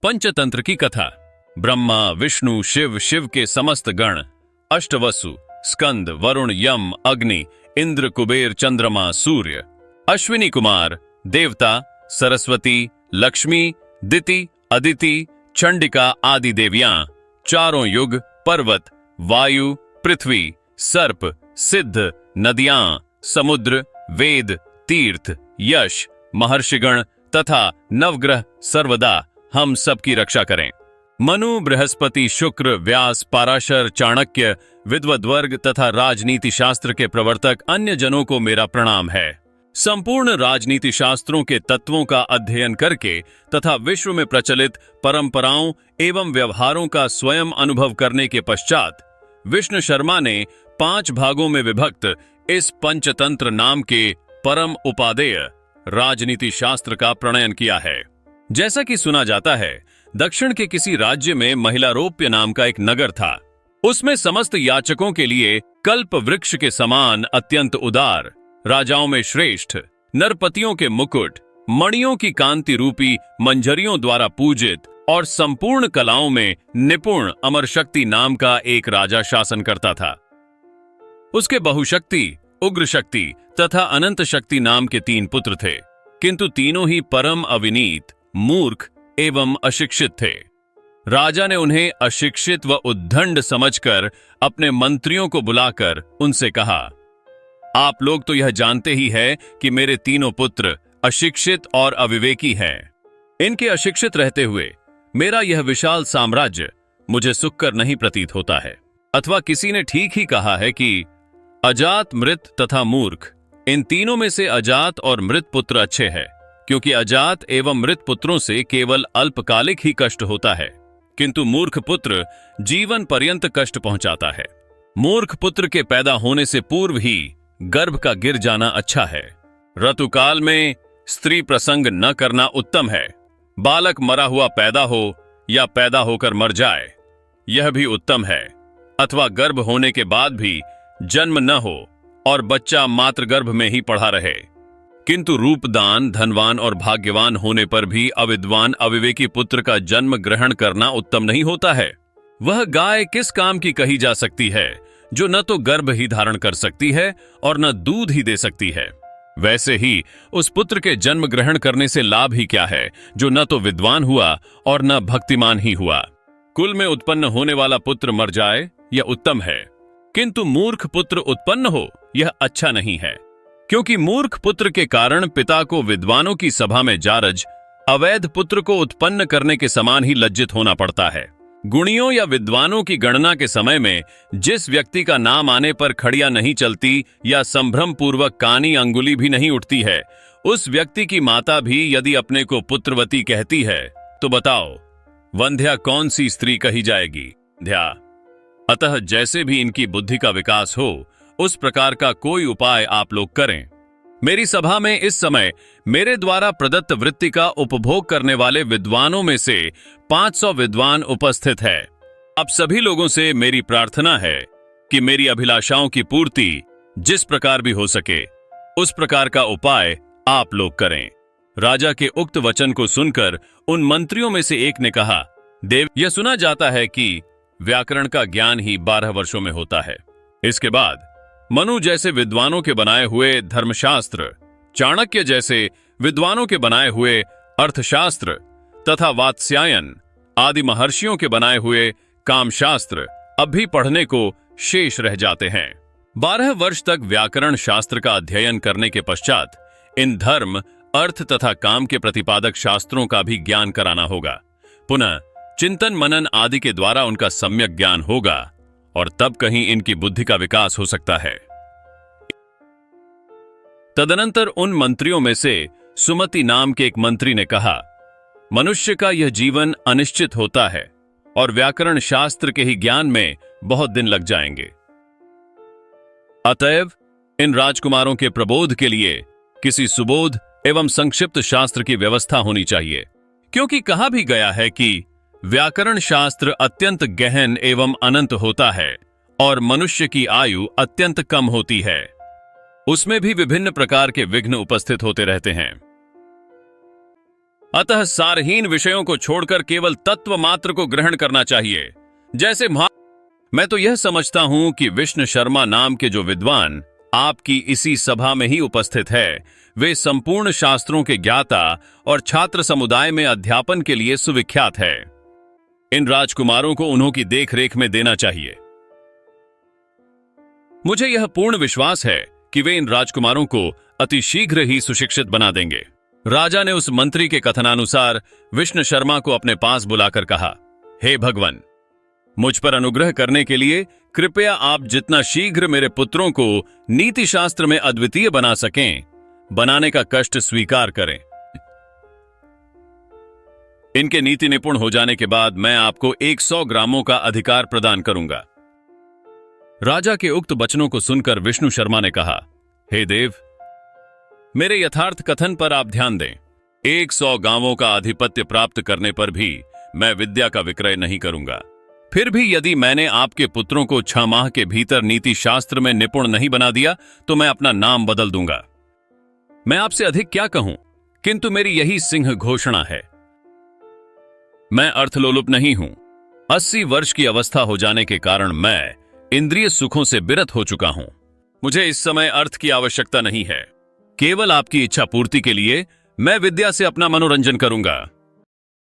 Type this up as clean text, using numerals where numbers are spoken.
पंचतंत्र की कथा। ब्रह्मा, विष्णु, शिव, शिव के समस्त गण, अष्टवसु, स्कंद, वरुण, यम, अग्नि, इंद्र, कुबेर, चंद्रमा, सूर्य, अश्विनी कुमार, देवता, सरस्वती, लक्ष्मी, दिति, अदिति, चंडिका आदि देवियां, चारों युग, पर्वत, वायु, पृथ्वी, सर्प, सिद्ध, नदियां, समुद्र, वेद, तीर्थ, यश, महर्षिगण तथा नवग्रह सर्वदा हम सबकी रक्षा करें। मनु, बृहस्पति, शुक्र, व्यास, पाराशर, चाणक्य, विद्वद्वर्ग तथा राजनीति शास्त्र के प्रवर्तक अन्य जनों को मेरा प्रणाम है। संपूर्ण राजनीति शास्त्रों के तत्वों का अध्ययन करके तथा विश्व में प्रचलित परंपराओं एवं व्यवहारों का स्वयं अनुभव करने के पश्चात विष्णु शर्मा ने 5 भागों में विभक्त इस पंचतंत्र नाम के परम उपादेय राजनीति शास्त्र का प्रणयन किया है। जैसा कि सुना जाता है, दक्षिण के किसी राज्य में महिलारोप्य नाम का एक नगर था। उसमें समस्त याचकों के लिए कल्प वृक्ष के समान अत्यंत उदार, राजाओं में श्रेष्ठ, नरपतियों के मुकुट, मणियों की कांति रूपी मंजरियों द्वारा पूजित और संपूर्ण कलाओं में निपुण अमर शक्ति नाम का एक राजा शासन करता था। उसके बहुशक्ति, उग्र शक्ति तथा अनंत शक्ति नाम के 3 पुत्र थे, किंतु तीनों ही परम अविनीत, मूर्ख एवं अशिक्षित थे। राजा ने उन्हें अशिक्षित व उद्दंड समझकर अपने मंत्रियों को बुलाकर उनसे कहा, आप लोग तो यह जानते ही है कि मेरे तीनों पुत्र अशिक्षित और अविवेकी हैं। इनके अशिक्षित रहते हुए मेरा यह विशाल साम्राज्य मुझे सुखकर नहीं प्रतीत होता है। अथवा किसी ने ठीक ही कहा है कि अजात, मृत तथा मूर्ख, इन तीनों में से अजात और मृत पुत्र अच्छे हैं, क्योंकि अजात एवं मृत पुत्रों से केवल अल्पकालिक ही कष्ट होता है, किंतु मूर्ख पुत्र जीवन पर्यंत कष्ट पहुंचाता है। मूर्ख पुत्र के पैदा होने से पूर्व ही गर्भ का गिर जाना अच्छा है। ऋतुकाल में स्त्री प्रसंग न करना उत्तम है। बालक मरा हुआ पैदा हो या पैदा होकर मर जाए, यह भी उत्तम है। अथवा गर्भ होने के बाद भी जन्म न हो और बच्चा मातृगर्भ में ही पड़ा रहे, किंतु रूपदान, धनवान और भाग्यवान होने पर भी अविद्वान अविवेकी पुत्र का जन्म ग्रहण करना उत्तम नहीं होता है। वह गाय किस काम की कही जा सकती है जो न तो गर्भ ही धारण कर सकती है और न दूध ही दे सकती है। वैसे ही उस पुत्र के जन्म ग्रहण करने से लाभ ही क्या है जो न तो विद्वान हुआ और न भक्तिमान ही हुआ। कुल में उत्पन्न होने वाला पुत्र मर जाए यह उत्तम है, किंतु मूर्ख पुत्र उत्पन्न हो यह अच्छा नहीं है, क्योंकि मूर्ख पुत्र के कारण पिता को विद्वानों की सभा में जारज अवैध पुत्र को उत्पन्न करने के समान ही लज्जित होना पड़ता है। गुणियों या विद्वानों की गणना के समय में जिस व्यक्ति का नाम आने पर खड़िया नहीं चलती या संभ्रम पूर्वक कानी अंगुली भी नहीं उठती है, उस व्यक्ति की माता भी यदि अपने को पुत्रवती कहती है तो बताओ वंध्या कौन सी स्त्री कही जाएगी? ध्या। अतः जैसे भी इनकी बुद्धि का विकास हो उस प्रकार का कोई उपाय आप लोग करें। मेरी सभा में इस समय मेरे द्वारा प्रदत्त वृत्ति का उपभोग करने वाले विद्वानों में से 500 विद्वान उपस्थित है। अब सभी लोगों से मेरी प्रार्थना है कि मेरी अभिलाषाओं की पूर्ति जिस प्रकार भी हो सके उस प्रकार का उपाय आप लोग करें। राजा के उक्त वचन को सुनकर उन मंत्रियों में से एक ने कहा, देव, यह सुना जाता है कि व्याकरण का ज्ञान ही 12 वर्षों में होता है। इसके बाद मनु जैसे विद्वानों के बनाए हुए धर्मशास्त्र, चाणक्य जैसे विद्वानों के बनाए हुए अर्थशास्त्र तथा वात्स्यायन आदि महर्षियों के बनाए हुए कामशास्त्र अब भी पढ़ने को शेष रह जाते हैं। 12 वर्ष तक व्याकरण शास्त्र का अध्ययन करने के पश्चात इन धर्म, अर्थ तथा काम के प्रतिपादक शास्त्रों का भी ज्ञान कराना होगा। पुनः चिंतन मनन आदि के द्वारा उनका सम्यक ज्ञान होगा और तब कहीं इनकी बुद्धि का विकास हो सकता है। तदनंतर उन मंत्रियों में से सुमति नाम के एक मंत्री ने कहा, मनुष्य का यह जीवन अनिश्चित होता है और व्याकरण शास्त्र के ही ज्ञान में बहुत दिन लग जाएंगे। अतएव इन राजकुमारों के प्रबोध के लिए किसी सुबोध एवं संक्षिप्त शास्त्र की व्यवस्था होनी चाहिए, क्योंकि कहा भी गया है कि व्याकरण शास्त्र अत्यंत गहन एवं अनंत होता है और मनुष्य की आयु अत्यंत कम होती है। उसमें भी विभिन्न प्रकार के विघ्न उपस्थित होते रहते हैं। अतः सारहीन विषयों को छोड़कर केवल तत्व मात्र को ग्रहण करना चाहिए। जैसे मैं तो यह समझता हूं कि विष्णु शर्मा नाम के जो विद्वान आपकी इसी सभा में ही उपस्थित है, वे संपूर्ण शास्त्रों के ज्ञाता और छात्र समुदाय में अध्यापन के लिए सुविख्यात है। इन राजकुमारों को उन्हों की देखरेख में देना चाहिए। मुझे यह पूर्ण विश्वास है कि वे इन राजकुमारों को अतिशीघ्र ही सुशिक्षित बना देंगे। राजा ने उस मंत्री के कथनानुसार विष्णु शर्मा को अपने पास बुलाकर कहा, हे भगवान, मुझ पर अनुग्रह करने के लिए कृपया आप जितना शीघ्र मेरे पुत्रों को नीति शास्त्र में अद्वितीय बना सकें, बनाने का कष्ट स्वीकार करें। इनके नीति निपुण हो जाने के बाद मैं आपको 100 ग्रामों का अधिकार प्रदान करूंगा। राजा के उक्त वचनों को सुनकर विष्णु शर्मा ने कहा, हे देव, मेरे यथार्थ कथन पर आप ध्यान दें। 100 गांवों का आधिपत्य प्राप्त करने पर भी मैं विद्या का विक्रय नहीं करूंगा। फिर भी यदि मैंने आपके पुत्रों को 6 माह के भीतर नीति शास्त्र में निपुण नहीं बना दिया तो मैं अपना नाम बदल दूंगा। मैं आपसे अधिक क्या कहूं, किंतु मेरी यही सिंह घोषणा है। मैं अर्थलोलुप नहीं हूं। 80 वर्ष की अवस्था हो जाने के कारण मैं इंद्रिय सुखों से विरत हो चुका हूं। मुझे इस समय अर्थ की आवश्यकता नहीं है। केवल आपकी इच्छा पूर्ति के लिए मैं विद्या से अपना मनोरंजन करूंगा।